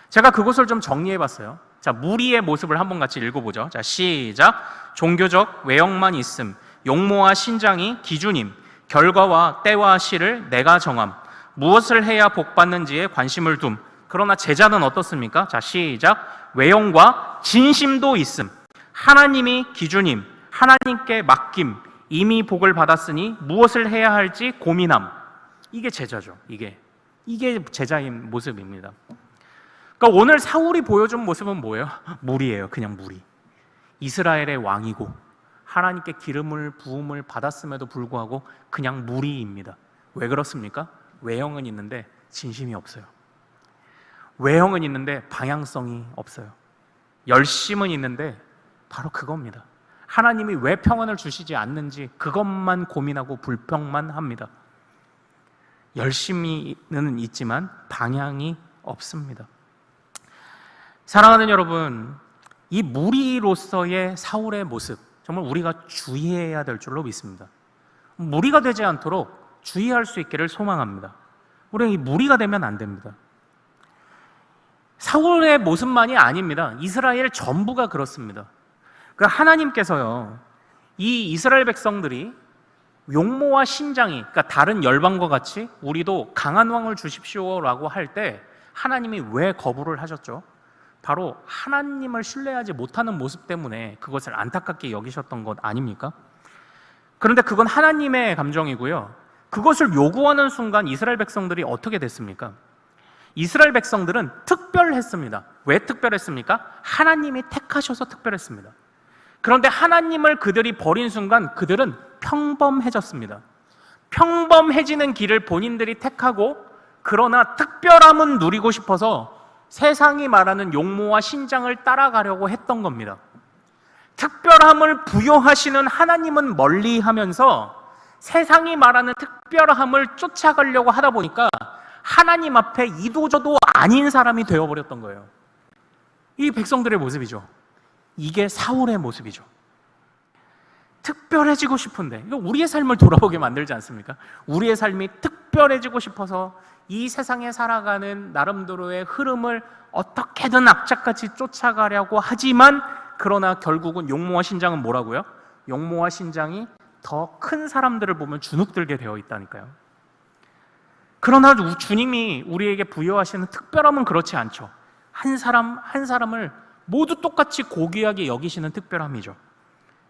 제가 그것을 좀 정리해봤어요. 자, 무리의 모습을 한번 같이 읽어보죠. 자, 시작. 종교적 외형만 있음, 용모와 신장이 기준임, 결과와 때와 시를 내가 정함, 무엇을 해야 복받는지에 관심을 둠. 그러나 제자는 어떻습니까? 자, 시작. 외형과 진심도 있음, 하나님이 기준임, 하나님께 맡김, 이미 복을 받았으니 무엇을 해야 할지 고민함. 이게 제자죠. 이게 제자인 모습입니다. 그러니까 오늘 사울이 보여준 모습은 뭐예요? 무리예요. 그냥 무리. 이스라엘의 왕이고 하나님께 기름을 부음을 받았음에도 불구하고 그냥 무리입니다. 왜 그렇습니까? 외형은 있는데 진심이 없어요. 외형은 있는데 방향성이 없어요. 열심은 있는데 바로 그겁니다. 하나님이 왜 평안을 주시지 않는지 그것만 고민하고 불평만 합니다. 열심히는 있지만 방향이 없습니다. 사랑하는 여러분, 이 무리로서의 사울의 모습, 정말 우리가 주의해야 될 줄로 믿습니다. 무리가 되지 않도록 주의할 수 있기를 소망합니다. 우리는 이 무리가 되면 안 됩니다. 사울의 모습만이 아닙니다. 이스라엘 전부가 그렇습니다. 하나님께서요, 이 이스라엘 백성들이 용모와 신장이, 그러니까 다른 열방과 같이 우리도 강한 왕을 주십시오라고 할 때 하나님이 왜 거부를 하셨죠? 바로 하나님을 신뢰하지 못하는 모습 때문에 그것을 안타깝게 여기셨던 것 아닙니까? 그런데 그건 하나님의 감정이고요. 그것을 요구하는 순간 이스라엘 백성들이 어떻게 됐습니까? 이스라엘 백성들은 특별했습니다. 왜 특별했습니까? 하나님이 택하셔서 특별했습니다. 그런데 하나님을 그들이 버린 순간 그들은 평범해졌습니다. 평범해지는 길을 본인들이 택하고, 그러나 특별함은 누리고 싶어서 세상이 말하는 용모와 신장을 따라가려고 했던 겁니다. 특별함을 부여하시는 하나님은 멀리하면서 세상이 말하는 특별함을 쫓아가려고 하다 보니까 하나님 앞에 이도저도 아닌 사람이 되어버렸던 거예요. 이 백성들의 모습이죠. 이게 사울의 모습이죠. 특별해지고 싶은데, 이거 우리의 삶을 돌아보게 만들지 않습니까? 우리의 삶이 특별해지고 싶어서 이 세상에 살아가는 나름대로의 흐름을 어떻게든 악착같이 쫓아가려고 하지만, 그러나 결국은 용모와 신장은 뭐라고요? 용모와 신장이 더 큰 사람들을 보면 주눅들게 되어 있다니까요. 그러나 주님이 우리에게 부여하시는 특별함은 그렇지 않죠. 한 사람 한 사람을 모두 똑같이 고귀하게 여기시는 특별함이죠.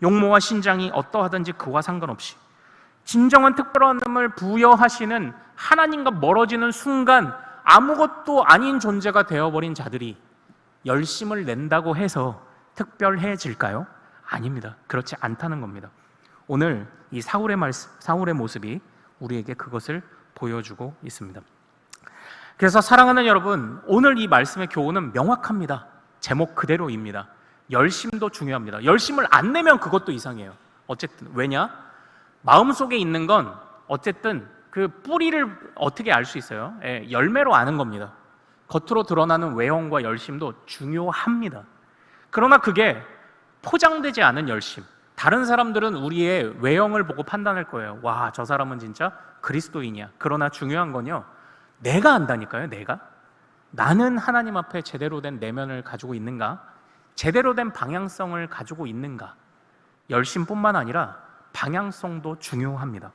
용모와 신장이 어떠하든지 그와 상관없이 진정한 특별함을 부여하시는 하나님과 멀어지는 순간 아무것도 아닌 존재가 되어버린 자들이 열심을 낸다고 해서 특별해질까요? 아닙니다. 그렇지 않다는 겁니다. 오늘 이 사울의 모습이 우리에게 그것을 보여주고 있습니다. 그래서 사랑하는 여러분, 오늘 이 말씀의 교훈은 명확합니다. 제목 그대로입니다. 열심도 중요합니다. 열심을 안 내면 그것도 이상해요. 어쨌든 왜냐? 마음속에 있는 건 어쨌든 그 뿌리를 어떻게 알 수 있어요? 열매로 아는 겁니다. 겉으로 드러나는 외형과 열심도 중요합니다. 그러나 그게 포장되지 않은 열심, 다른 사람들은 우리의 외형을 보고 판단할 거예요. 와, 저 사람은 진짜 그리스도인이야. 그러나 중요한 건요, 내가 안다니까요. 나는 하나님 앞에 제대로 된 내면을 가지고 있는가? 제대로 된 방향성을 가지고 있는가? 열심뿐만 아니라 방향성도 중요합니다.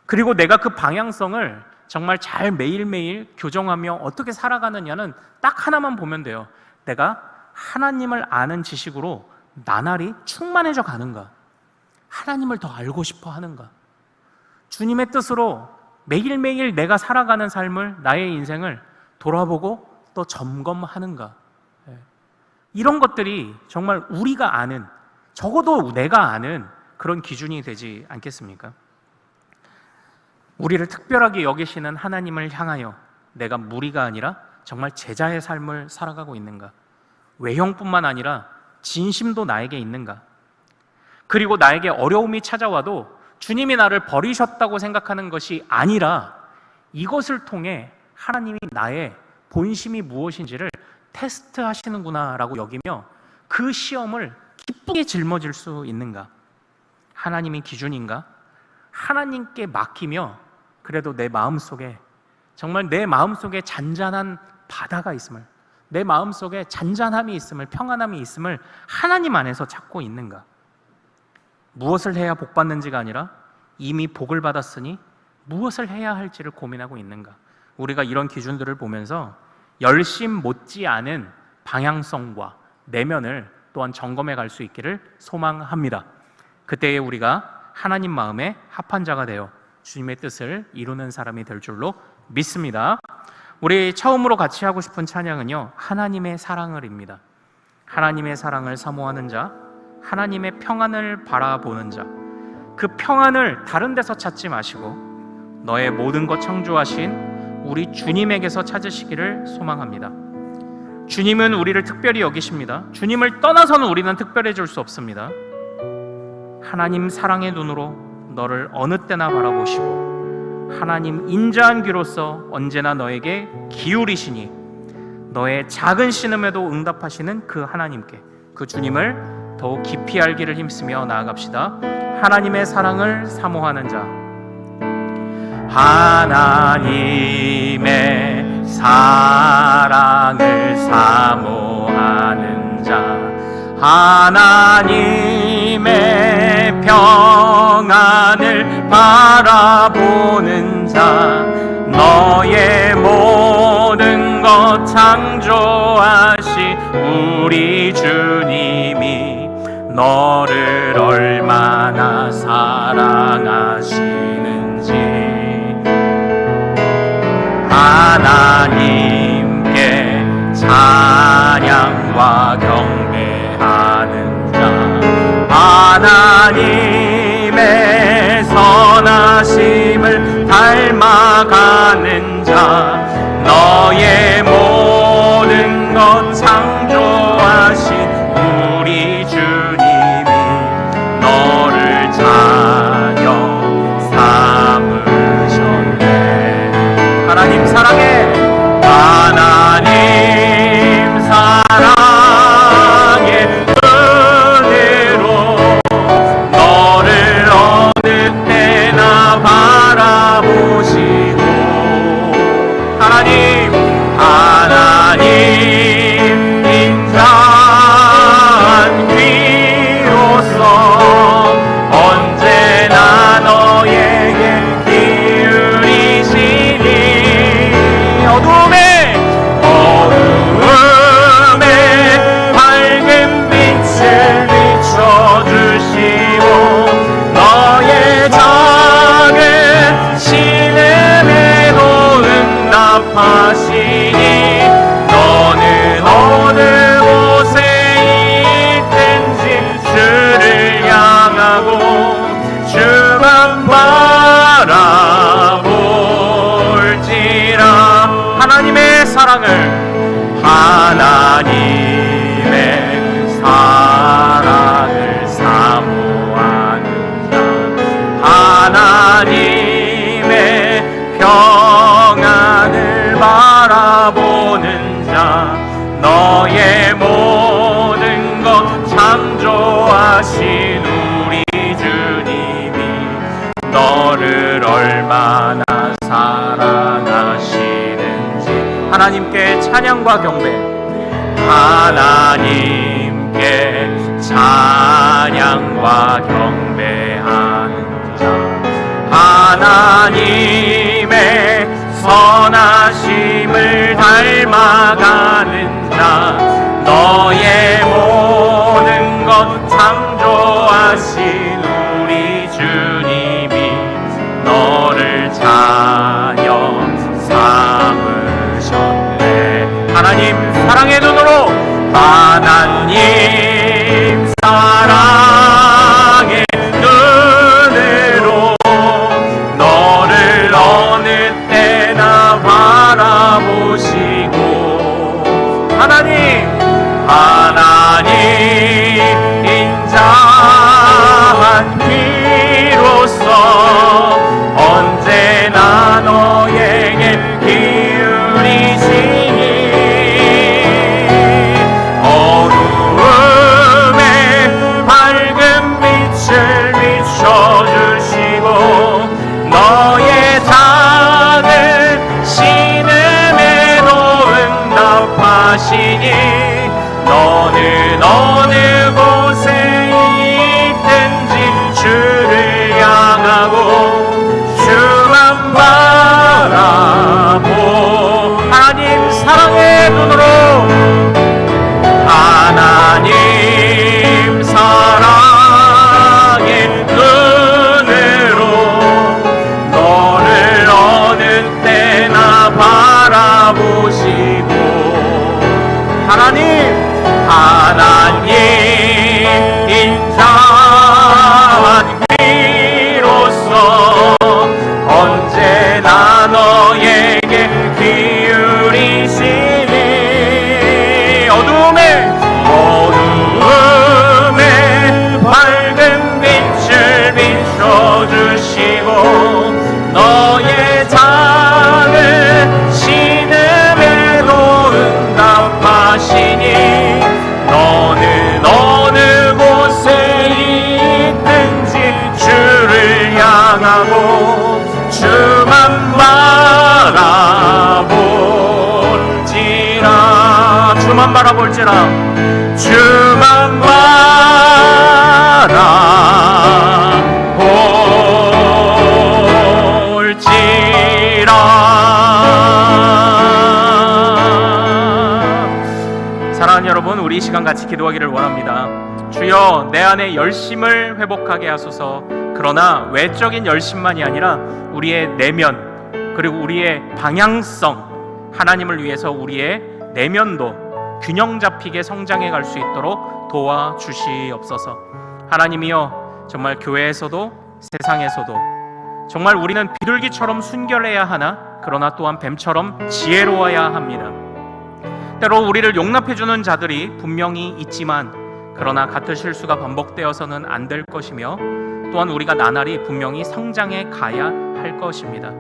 그리고 내가 그 방향성을 정말 잘 매일매일 교정하며 어떻게 살아가느냐는 딱 하나만 보면 돼요. 내가 하나님을 아는 지식으로 나날이 충만해져 가는가? 하나님을 더 알고 싶어 하는가? 주님의 뜻으로 매일매일 내가 살아가는 삶을, 나의 인생을 돌아보고 또 점검하는가? 이런 것들이 정말 우리가 아는, 적어도 내가 아는 그런 기준이 되지 않겠습니까? 우리를 특별하게 여기시는 하나님을 향하여 내가 무리가 아니라 정말 제자의 삶을 살아가고 있는가? 외형뿐만 아니라 진심도 나에게 있는가? 그리고 나에게 어려움이 찾아와도 주님이 나를 버리셨다고 생각하는 것이 아니라 이것을 통해 하나님이 나의 본심이 무엇인지를 테스트하시는구나 라고 여기며 그 시험을 기쁘게 짊어질 수 있는가? 하나님이 기준인가? 하나님께 맡기며 그래도 내 마음속에, 정말 내 마음속에 잔잔한 바다가 있음을, 내 마음속에 잔잔함이 있음을, 평안함이 있음을 하나님 안에서 찾고 있는가? 무엇을 해야 복 받는지가 아니라 이미 복을 받았으니 무엇을 해야 할지를 고민하고 있는가? 우리가 이런 기준들을 보면서 열심 못지않은 방향성과 내면을 또한 점검해 갈 수 있기를 소망합니다. 그때에 우리가 하나님 마음에 합한 자가 되어 주님의 뜻을 이루는 사람이 될 줄로 믿습니다. 우리 처음으로 같이 하고 싶은 찬양은요, 하나님의 사랑을입니다. 하나님의 사랑을 사모하는 자, 하나님의 평안을 바라보는 자, 그 평안을 다른 데서 찾지 마시고 너의 모든 것 창조하신 우리 주님에게서 찾으시기를 소망합니다. 주님은 우리를 특별히 여기십니다. 주님을 떠나서는 우리는 특별해질 수 없습니다. 하나님 사랑의 눈으로 너를 어느 때나 바라보시고 하나님 인자한 귀로서 언제나 너에게 기울이시니 너의 작은 신음에도 응답하시는 그 하나님께, 그 주님을 더욱 깊이 알기를 힘쓰며 나아갑시다. 하나님의 사랑을 사모하는 자, 하나님의 사랑을 사모하는 자, 하나님의 평안을 바라보는 자, 너의 모든 것 창조하신 우리 주님이 너를 얼마나 사랑하시는지 하나님께 찬양과 경배하는 자, 하나님의 선하심을 닮아가는 자, 너의 모든 것 창조하신 우리 주님이 너를 자녀 삼으셨네. 하나님 사랑해, 하나님 사랑의 은혜로 너 너의 작은 신음에도 응답하시니 너는 어느 곳에 있든지 주를 향하고 주만 바라볼지라. 하나님의 사랑을 사모하는 자, 하나님의 평안을 바라보는 자, 너의 모든 것 창조하신 우리 주님이 너를 얼마나 사랑하시는지 하나님께 찬양과 경배, 하나님께 찬양과 경배하는 자, 하나님의 선하심을 닮아가는 자, 너의 모든 것 창조하신 우리 주님이 너를 자녀 삼으셨네. 하나님 사랑의 눈으로, 하나님 사랑의 눈으로 너를 어느 때나 바라보시고, 하나님 인자한 귀로서 언제나 너에게 기울이시니 어두움에 밝은 빛을 비춰주시고 너의 작은 신음에도 응답하시니 너는 어느 곳에 있든지 주를 향하고 주만 바라보. 하나님 사랑의 눈으로, 하나님 사랑의 눈으로 너를 어느 때나 바라보시고, 하나님 인자한 귀로서 언제나 너에게 기울이시니 어두움에 밝은 빛을 비춰주시고 너의 작은 신음에도 응답하시니 너는 어느 곳에 있든지 주를 향하고 주만 바라볼지라. 주만 바라볼지라. 사랑하는 여러분, 우리 이 시간 같이 기도하기를 원합니다. 주여, 내 안에 열심을 회복하게 하소서. 그러나 외적인 열심만이 아니라 우리의 내면, 그리고 우리의 방향성, 하나님을 위해서 우리의 내면도 균형 잡히게 성장해 갈 수 있도록 도와주시옵소서. 하나님이여, 정말 교회에서도 세상에서도 정말 우리는 비둘기처럼 순결해야 하나, 그러나 또한 뱀처럼 지혜로워야 합니다. 때로 우리를 용납해주는 자들이 분명히 있지만, 그러나 같은 실수가 반복되어서는 안 될 것이며, 또한 우리가 나날이 분명히 성장해 가야 할 것입니다.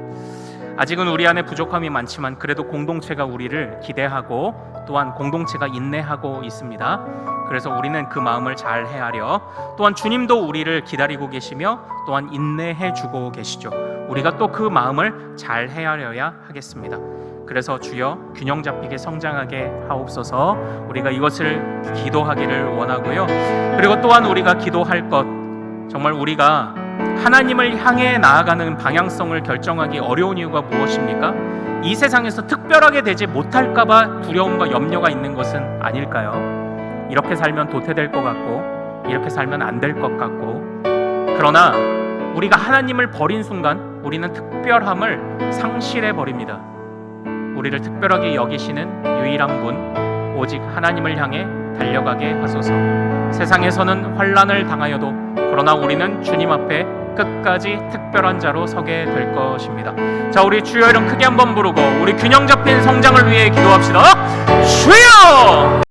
아직은 우리 안에 부족함이 많지만 그래도 공동체가 우리를 기대하고 또한 공동체가 인내하고 있습니다. 그래서 우리는 그 마음을 잘 헤아려, 또한 주님도 우리를 기다리고 계시며 또한 인내해 주고 계시죠. 우리가 또 그 마음을 잘 헤아려야 하겠습니다. 그래서 주여, 균형 잡히게 성장하게 하옵소서. 우리가 이것을 기도하기를 원하고요. 그리고 또한 우리가 기도할 것, 정말 우리가 하나님을 향해 나아가는 방향성을 결정하기 어려운 이유가 무엇입니까? 이 세상에서 특별하게 되지 못할까 봐 두려움과 염려가 있는 것은 아닐까요? 이렇게 살면 도태될 것 같고, 이렇게 살면 안 될 것 같고, 그러나 우리가 하나님을 버린 순간 우리는 특별함을 상실해 버립니다. 우리를 특별하게 여기시는 유일한 분, 오직 하나님을 향해 달려가게 하소서. 세상에서는 환난을 당하여도 그러나 우리는 주님 앞에 끝까지 특별한 자로 서게 될 것입니다. 자, 우리 주여 이름 크게 한번 부르고 우리 균형 잡힌 성장을 위해 기도합시다. 주여!